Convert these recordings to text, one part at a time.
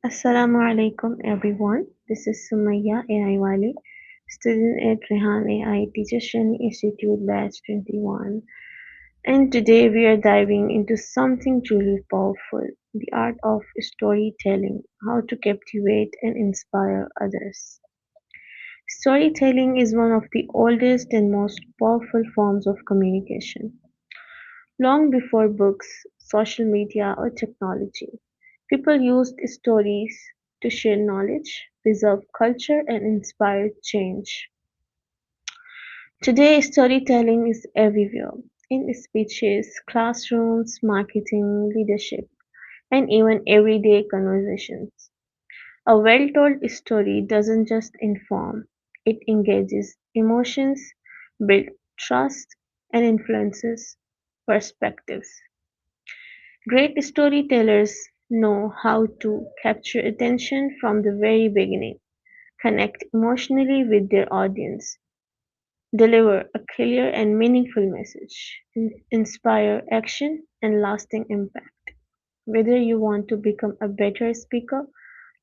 Assalamu alaikum everyone. This is Sumaya AI Wali, student at Rehan AI Teachers Training Institute Batch 21. And today we are diving into something truly powerful, the art of storytelling, how to captivate and inspire others. Storytelling is one of the oldest and most powerful forms of communication. Long before books, social media, or technology, people used stories to share knowledge, preserve culture, and inspire change. Today, storytelling is everywhere in speeches, classrooms, marketing, leadership, and even everyday conversations. A well told story doesn't just inform, it engages emotions, builds trust, and influences perspectives. Great storytellers know how to capture attention from the very beginning, connect emotionally with their audience, deliver a clear and meaningful message, inspire action and lasting impact. Whether you want to become a better speaker,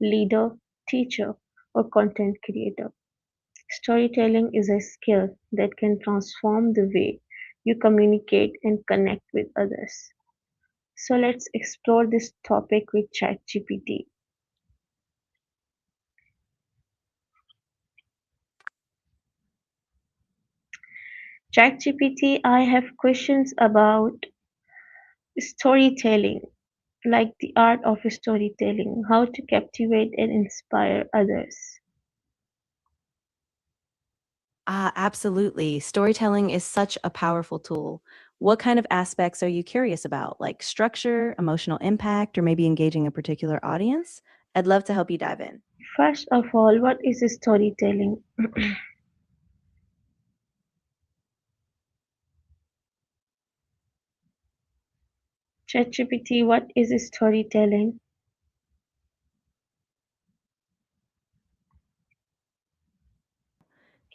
leader, teacher, or content creator, storytelling is a skill that can transform the way you communicate and connect with others. So let's explore this topic with ChatGPT. ChatGPT, I have questions about storytelling, like the art of storytelling, how to captivate and inspire others. Absolutely. Storytelling is such a powerful tool. What kind of aspects are you curious about, like structure, emotional impact, or maybe engaging a particular audience? I'd love to help you dive in. First of all, what is storytelling? ChatGPT, what is storytelling?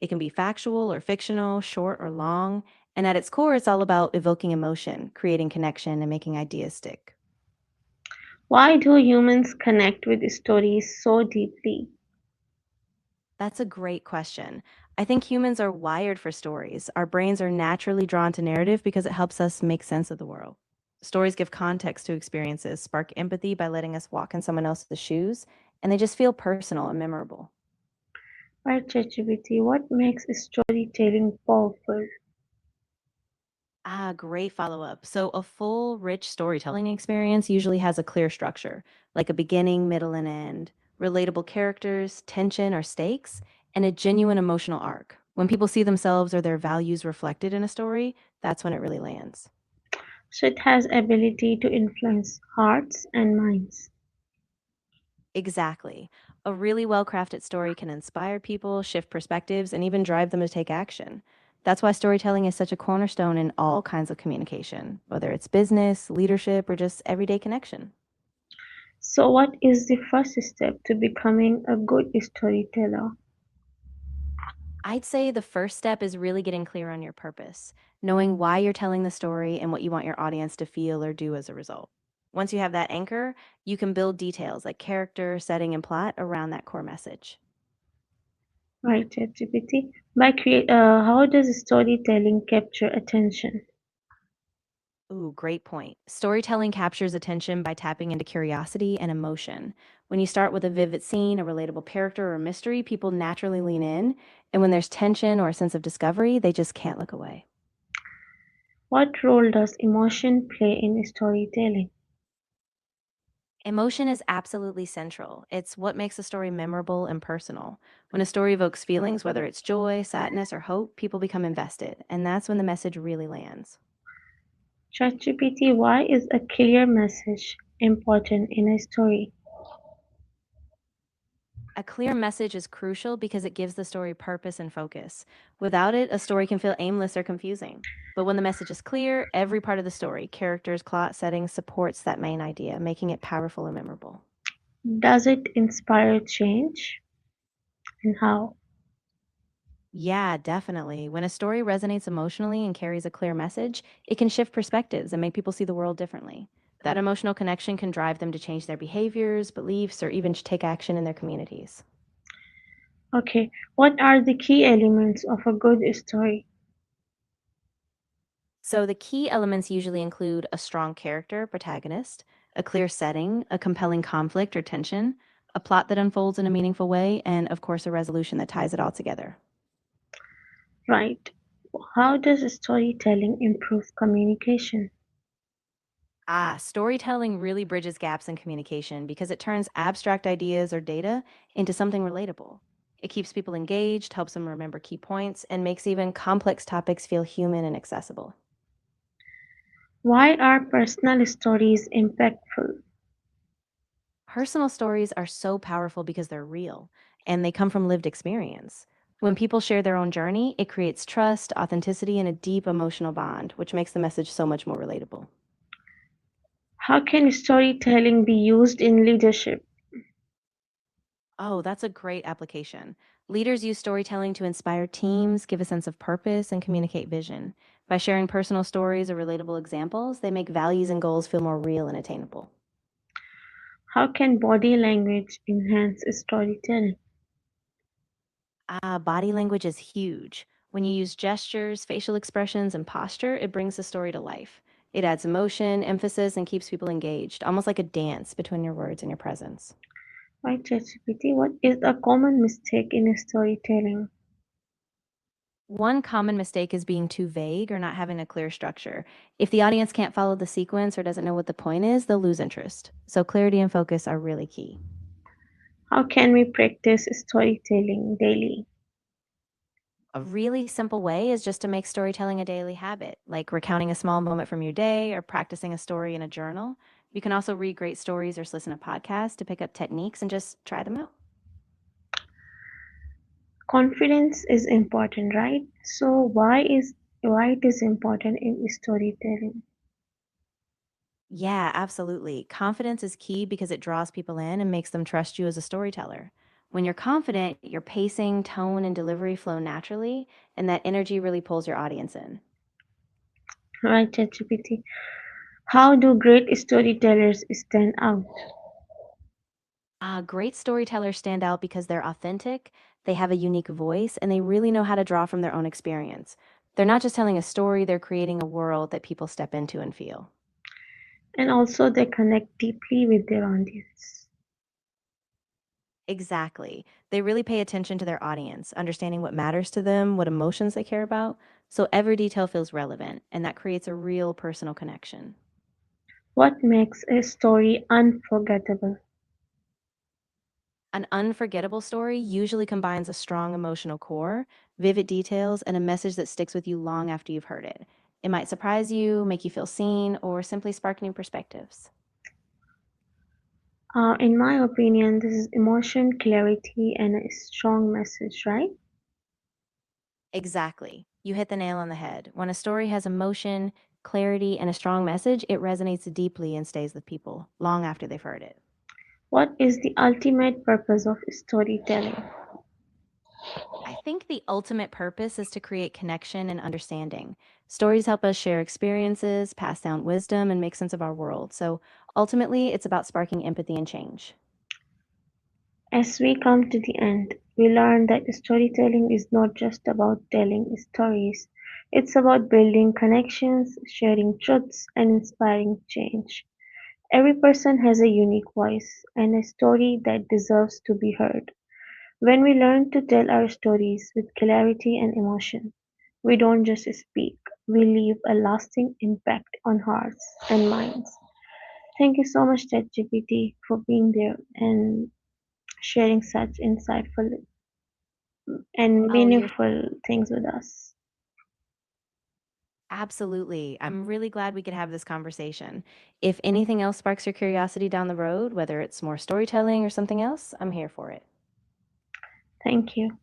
It can be factual or fictional, short or long, and at its core, it's all about evoking emotion, creating connection, and making ideas stick. Why do humans connect with stories so deeply? That's a great question. I think humans are wired for stories. Our brains are naturally drawn to narrative because it helps us make sense of the world. Stories give context to experiences, spark empathy by letting us walk in someone else's shoes, and they just feel personal and memorable. Right, ChatGPT, what makes storytelling powerful? Great follow up. So, a full, rich storytelling experience usually has a clear structure, like a beginning, middle, and end, relatable characters, tension or stakes, and a genuine emotional arc. When people see themselves or their values reflected in a story, that's when it really lands. So it has ability to influence hearts and minds. Exactly. A really well crafted story can inspire people, shift perspectives, and even drive them to take action. That's why storytelling is such a cornerstone in all kinds of communication, whether it's business, leadership, or just everyday connection. So what is the first step to becoming a good storyteller? I'd say the first step is really getting clear on your purpose, knowing why you're telling the story and what you want your audience to feel or do as a result. Once you have that anchor, you can build details like character, setting, and plot around that core message. Right, ChatGPT. How does storytelling capture attention? Ooh, great point. Storytelling captures attention by tapping into curiosity and emotion. When you start with a vivid scene, a relatable character, or a mystery, people naturally lean in. And when there's tension or a sense of discovery, they just can't look away. What role does emotion play in storytelling? Emotion is absolutely central. It's what makes a story memorable and personal. When a story evokes feelings, whether it's joy, sadness, or hope, people become invested. And that's when the message really lands. ChatGPT, why is a clear message important in a story? A clear message is crucial because it gives the story purpose and focus. Without it, a story can feel aimless or confusing. But when the message is clear, every part of the story, characters, plot, settings, supports that main idea, making it powerful and memorable. Does it inspire change? And how? Yeah, definitely. When a story resonates emotionally and carries a clear message, it can shift perspectives and make people see the world differently. That emotional connection can drive them to change their behaviors, beliefs, or even take action in their communities. Okay, what are the key elements of a good story? So the key elements usually include a strong character, protagonist, a clear setting, a compelling conflict or tension, a plot that unfolds in a meaningful way, and of course, a resolution that ties it all together. Right. How does storytelling improve communication? Storytelling really bridges gaps in communication because it turns abstract ideas or data into something relatable. It keeps people engaged, helps them remember key points, and makes even complex topics feel human and accessible. Why are personal stories impactful? Personal stories are so powerful because they're real and they come from lived experience. When people share their own journey, it creates trust, authenticity, and a deep emotional bond, which makes the message so much more relatable. How can storytelling be used in leadership? Oh, that's a great application. Leaders use storytelling to inspire teams, give a sense of purpose, and communicate vision. By sharing personal stories or relatable examples, they make values and goals feel more real and attainable. How can body language enhance storytelling? Body language is huge. When you use gestures, facial expressions, and posture, it brings the story to life. It adds emotion, emphasis, and keeps people engaged, almost like a dance between your words and your presence. Right, Chat GPT, what is a common mistake in storytelling? One common mistake is being too vague or not having a clear structure. If the audience can't follow the sequence or doesn't know what the point is, they'll lose interest. So, clarity and focus are really key. How can we practice storytelling daily? A really simple way is just to make storytelling a daily habit, like recounting a small moment from your day or practicing a story in a journal. You can also read great stories or listen to podcasts to pick up techniques and just try them out. Confidence is important, right? So why it is important in storytelling? Yeah, absolutely. Confidence is key because it draws people in and makes them trust you as a storyteller. When you're confident, your pacing, tone, and delivery flow naturally, and that energy really pulls your audience in. Right, ChatGPT. How do great storytellers stand out? Great storytellers stand out because they're authentic, they have a unique voice, and they really know how to draw from their own experience. They're not just telling a story, they're creating a world that people step into and feel. And also they connect deeply with their audience. Exactly. They really pay attention to their audience, understanding what matters to them, what emotions they care about. So every detail feels relevant, and that creates a real personal connection. What makes a story unforgettable? An unforgettable story usually combines a strong emotional core, vivid details, and a message that sticks with you long after you've heard it. It might surprise you, make you feel seen, or simply spark new perspectives. In my opinion, this is emotion, clarity, and a strong message, right? Exactly. You hit the nail on the head. When a story has emotion, clarity, and a strong message, it resonates deeply and stays with people long after they've heard it. What is the ultimate purpose of storytelling? I think the ultimate purpose is to create connection and understanding. Stories help us share experiences, pass down wisdom, and make sense of our world. So ultimately, it's about sparking empathy and change. As we come to the end, we learn that storytelling is not just about telling stories, it's about building connections, sharing truths, and inspiring change. Every person has a unique voice and a story that deserves to be heard. When we learn to tell our stories with clarity and emotion, we don't just speak, we leave a lasting impact on hearts and minds. Thank you so much, ChatGPT, for being there and sharing such insightful and Oh, you're meaningful things with us. absolutely. I'm really glad we could have this conversation. If anything else sparks your curiosity down the road, whether it's more storytelling or something else, I'm here for it. Thank you.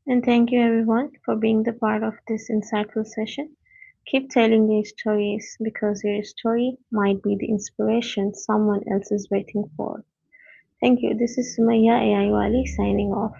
And thank you everyone for being the part of this insightful session. Keep telling your stories because your story might be the inspiration someone else is waiting for. Thank you. This is Sumaya AI Wali signing off.